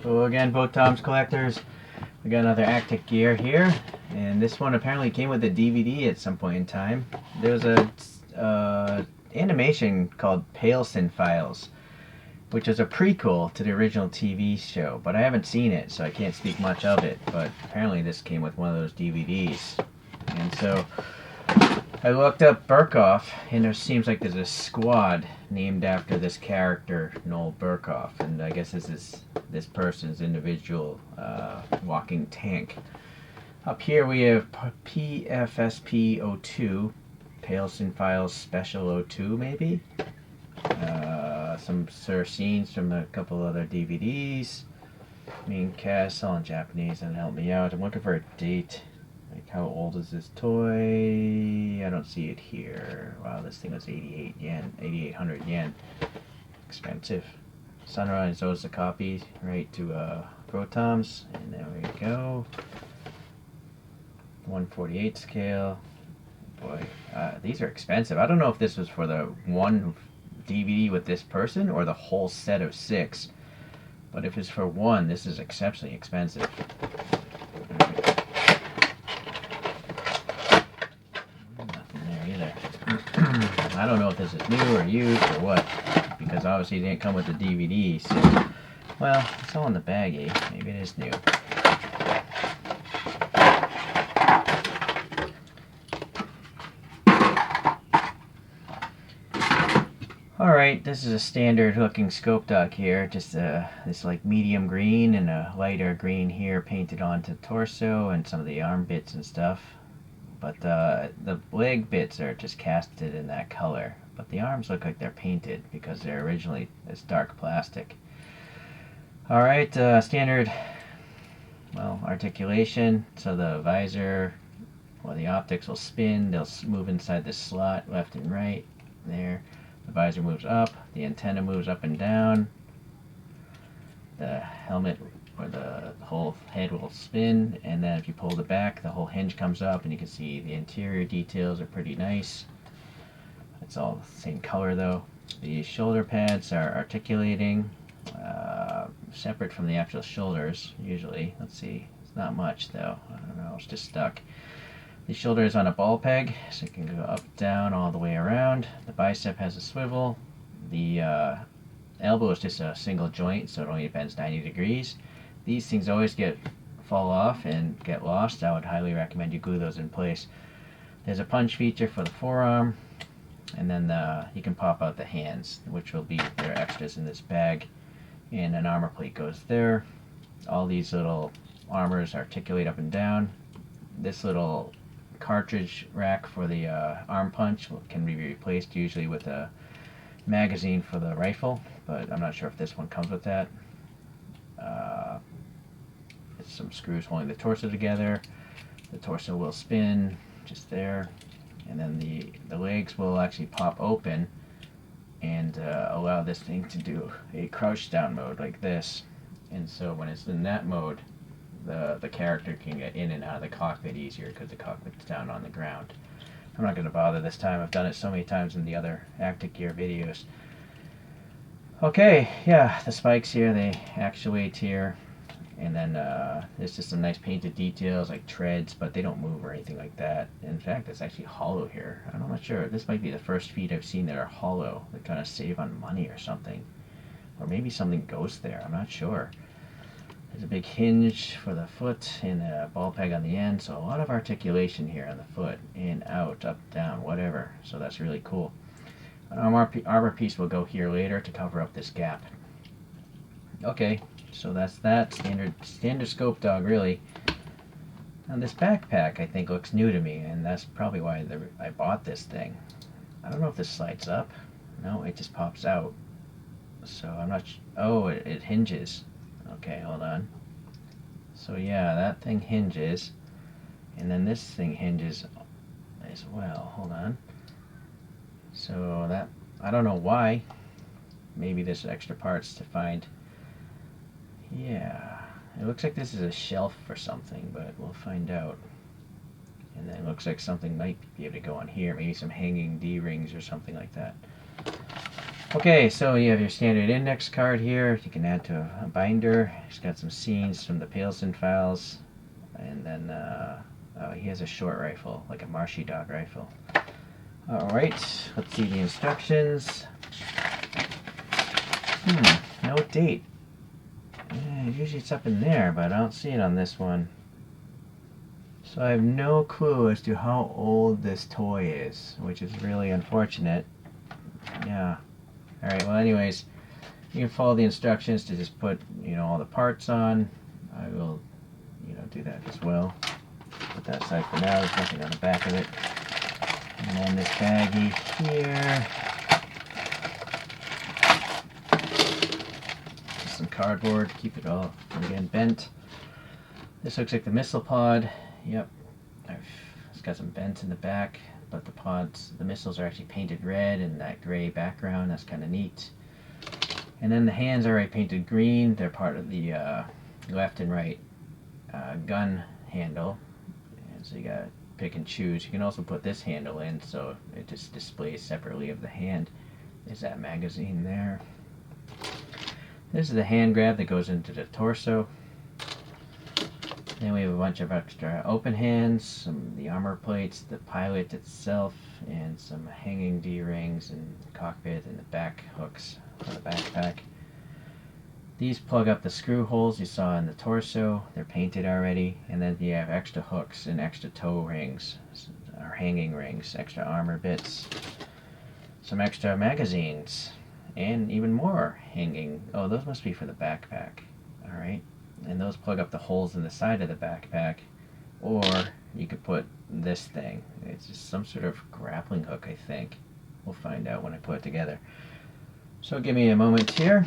Hello again, VOTOMS collectors. We got another Actic gear here, and this one apparently came with a DVD at some point in time. There's a animation called Pailsen Files, which is a prequel to the original TV show, but I haven't seen it, so I can't speak much of it. But apparently this came with one of those DVDs, and so I looked up Berkoff, and there seems like there's a squad named after this character, Nol Berkoff, and I guess this is this person's individual walking tank. Up here we have PFSP-02, Pailsen Files Special 02 maybe? Some scenes from a couple other DVDs. Main cast, all in Japanese, and help me out. I'm looking for a date. Like, how old is this toy? I don't see it here. Wow, this thing was 88 yen, 8,800 yen. Expensive. Sunrise owes the copy right to VOTOMS, and there we go. 148 scale. Boy, these are expensive. I don't know if this was for the one DVD with this person or the whole set of 6. But if it's for one, this is exceptionally expensive. I don't know if this is new or used or what, because obviously it didn't come with the DVD, so, well, it's all in the baggie. Maybe it is new. Alright, this is a standard looking Scopedog here, just this like medium green and a lighter green here painted onto the torso and some of the arm bits and stuff. But the leg bits are just casted in that color. But the arms look like they're painted because they're originally this dark plastic. Alright, standard, well, articulation. So the visor, or the optics will spin. They'll move inside this slot, left and right. There. The visor moves up. The antenna moves up and down. The helmet or the whole head will spin, and then if you pull it back, the whole hinge comes up, and you can see the interior details are pretty nice. It's all the same color though. The shoulder pads are articulating, separate from the actual shoulders usually. Let's see, it's not much though. I don't know, it's just stuck. The shoulder is on a ball peg, so it can go up, down, all the way around. The bicep has a swivel. The elbow is just a single joint, so it only bends 90 degrees. These things always fall off and get lost. I would highly recommend you glue those in place. There's a punch feature for the forearm, and then you can pop out the hands, which will be their extras in this bag, and an armor plate goes there. All these little armors articulate up and down. This little cartridge rack for the arm punch can be replaced usually with a magazine for the rifle, but I'm not sure if this one comes with that. Some screws holding the torso together. The torso will spin just there, and then the legs will actually pop open and allow this thing to do a crouch down mode like this. And so when it's in that mode, the character can get in and out of the cockpit easier because the cockpit's down on the ground. I'm not going to bother this time. I've done it so many times in the other Actic gear videos. Okay, yeah, the spikes here, they actuate here. And then there's just some nice painted details like treads, but they don't move or anything like that. In fact, it's actually hollow here. I'm not sure. This might be the first feet I've seen that are hollow. They kind of save on money or something. Or maybe something goes there. I'm not sure. There's a big hinge for the foot and a ball peg on the end. So a lot of articulation here on the foot. In, out, up, down, whatever. So that's really cool. An armor piece will go here later to cover up this gap. Okay. So that's that, standard Scopedog really. Now this backpack I think looks new to me, and that's probably why I bought this thing. I don't know if this slides up. No, it just pops out. So I'm not oh, it hinges. Okay, hold on. So yeah, that thing hinges, and then this thing hinges as well. Hold on. So that, I don't know why. Maybe there's extra parts to find. Yeah, it looks like this is a shelf for something, but we'll find out. And then it looks like something might be able to go on here, maybe some hanging D-rings or something like that. Okay, so you have your standard index card here. You can add to a binder. It's got some scenes from the Pailsen files. And then, oh, he has a short rifle, like a marshy dog rifle. Alright, let's see the instructions. No date. Usually it's up in there, but I don't see it on this one. So I have no clue as to how old this toy is, which is really unfortunate. Yeah. Alright, well anyways, you can follow the instructions to just put, all the parts on. I will, do that as well. Put that aside for now. There's nothing on the back of it. And then this baggie here. Just some cardboard to keep it all, again, bent. This looks like the missile pod. Yep. It's got some bends in the back, but the missiles are actually painted red in that gray background. That's kind of neat. And then the hands are already painted green. They're part of the left and right gun handle. And so you gotta pick and choose. You can also put this handle in so it just displays separately of the hand. There's that magazine there. This is the hand grab that goes into the torso. Then we have a bunch of extra open hands, the armor plates, the pilot itself, and some hanging D-rings and cockpit and the back hooks for the backpack. These plug up the screw holes you saw in the torso. They're painted already. And then you have extra hooks and extra toe rings, or hanging rings, extra armor bits, some extra magazines, and even more hanging. Oh, those must be for the backpack. Alright. And those plug up the holes in the side of the backpack. Or you could put this thing. It's just some sort of grappling hook, I think. We'll find out when I put it together. So give me a moment here.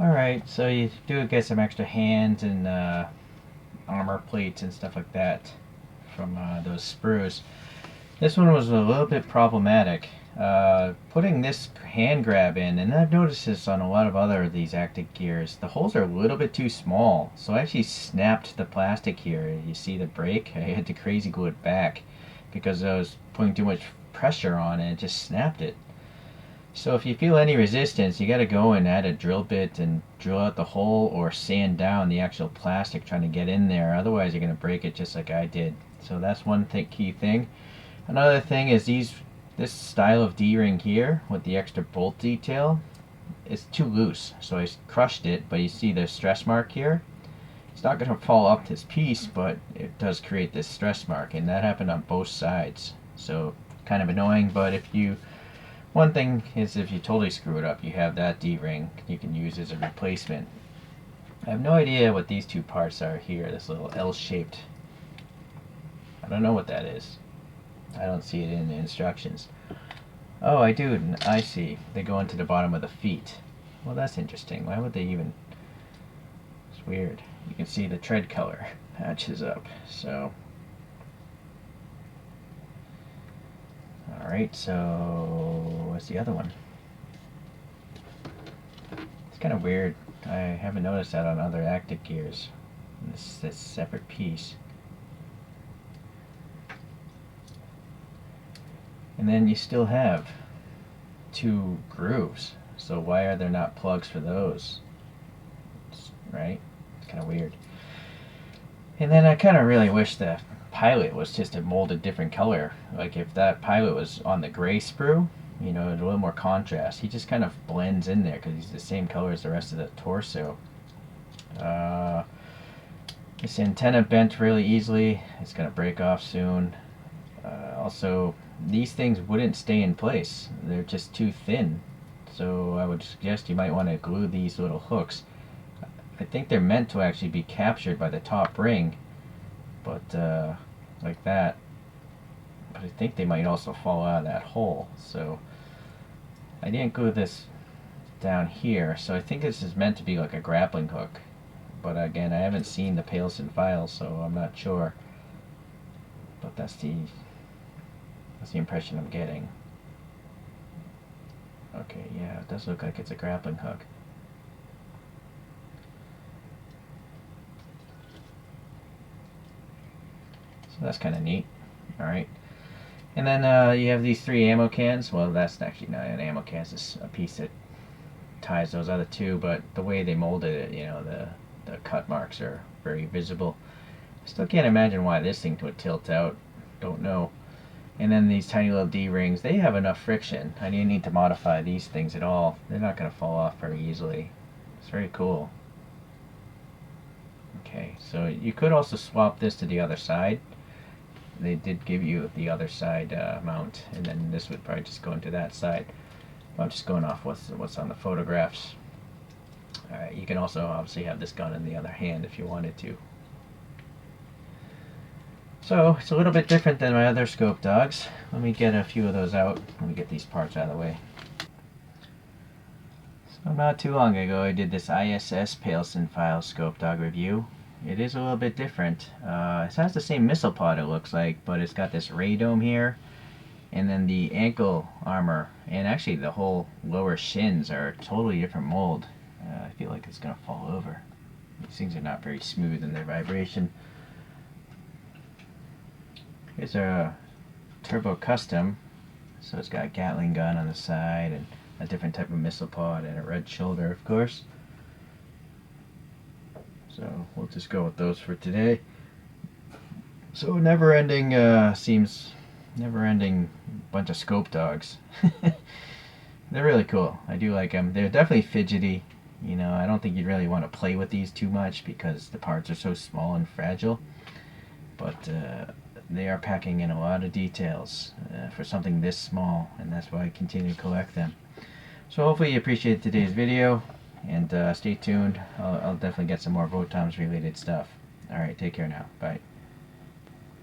Alright, so you do get some extra hands and armor plates and stuff like that from those sprues. This one was a little bit problematic. Putting this hand grab in, and I've noticed this on a lot of other of these Actic gears, the holes are a little bit too small. So I actually snapped the plastic here. You see the break? I had to crazy glue it back because I was putting too much pressure on and it just snapped it. So if you feel any resistance, you got to go and add a drill bit and drill out the hole or sand down the actual plastic trying to get in there. Otherwise you're going to break it just like I did. So that's one key thing. Another thing is this style of D-ring here with the extra bolt detail is too loose. So I crushed it, but you see the stress mark here? It's not going to fall off this piece, but it does create this stress mark, and that happened on both sides. So kind of annoying, but one thing is if you totally screw it up, you have that D-ring you can use as a replacement. I have no idea what these two parts are here, this little L-shaped. I don't know what that is. I don't see it in the instructions. Oh, I do. I see. They go into the bottom of the feet. Well, that's interesting. Why would they even... It's weird. You can see the tread color matches up. So... Alright, so... What's the other one? It's kind of weird. I haven't noticed that on other Actic gears. This separate piece. And then you still have two grooves. So why are there not plugs for those? Right? It's kind of weird. And then I kind of really wish the pilot was just a molded different color. Like if that pilot was on the gray sprue, you know, a little more contrast. He just kind of blends in there because he's the same color as the rest of the torso. This antenna bent really easily. It's going to break off soon. Also, these things wouldn't stay in place. They're just too thin. So I would suggest you might want to glue these little hooks. I think they're meant to actually be captured by the top ring, but like that. But I think they might also fall out of that hole. So I didn't glue this down here, so I think this is meant to be like a grappling hook. But again, I haven't seen the Pailsen files, so I'm not sure. But that's the impression I'm getting. Okay, yeah, it does look like it's a grappling hook. So that's kind of neat. Alright. And then you have these three ammo cans. Well, that's actually not an ammo can, it's just a piece that ties those other two, but the way they molded it, you know, the cut marks are very visible. I still can't imagine why this thing would tilt out. Don't know. And then these tiny little D-rings, they have enough friction. I didn't need to modify these things at all. They're not going to fall off very easily. It's very cool. Okay, so you could also swap this to the other side. They did give you the other side mount, and then this would probably just go into that side. I'm just going off what's on the photographs. Alright, you can also obviously have this gun in the other hand if you wanted to. So, it's a little bit different than my other Scopedogs. Let me get a few of those out. Let me get these parts out of the way. So, not too long ago, I did this ISS Pailsen file Scopedog review. It is a little bit different. It has the same missile pod, it looks like, but it's got this radome here, and then the ankle armor, and actually the whole lower shins are a totally different mold. I feel like it's going to fall over. These things are not very smooth in their vibration. Here's our Turbo Custom. So it's got a Gatling gun on the side and a different type of missile pod and a red shoulder, of course. So we'll just go with those for today. So never-ending bunch of Scopedogs. They're really cool. I do like them. They're definitely fidgety. You know, I don't think you'd really want to play with these too much because the parts are so small and fragile. But they are packing in a lot of details for something this small, and that's why I continue to collect them. So hopefully you appreciated today's video, and stay tuned. I'll definitely get some more VOTOMS related stuff. Alright, take care now. Bye.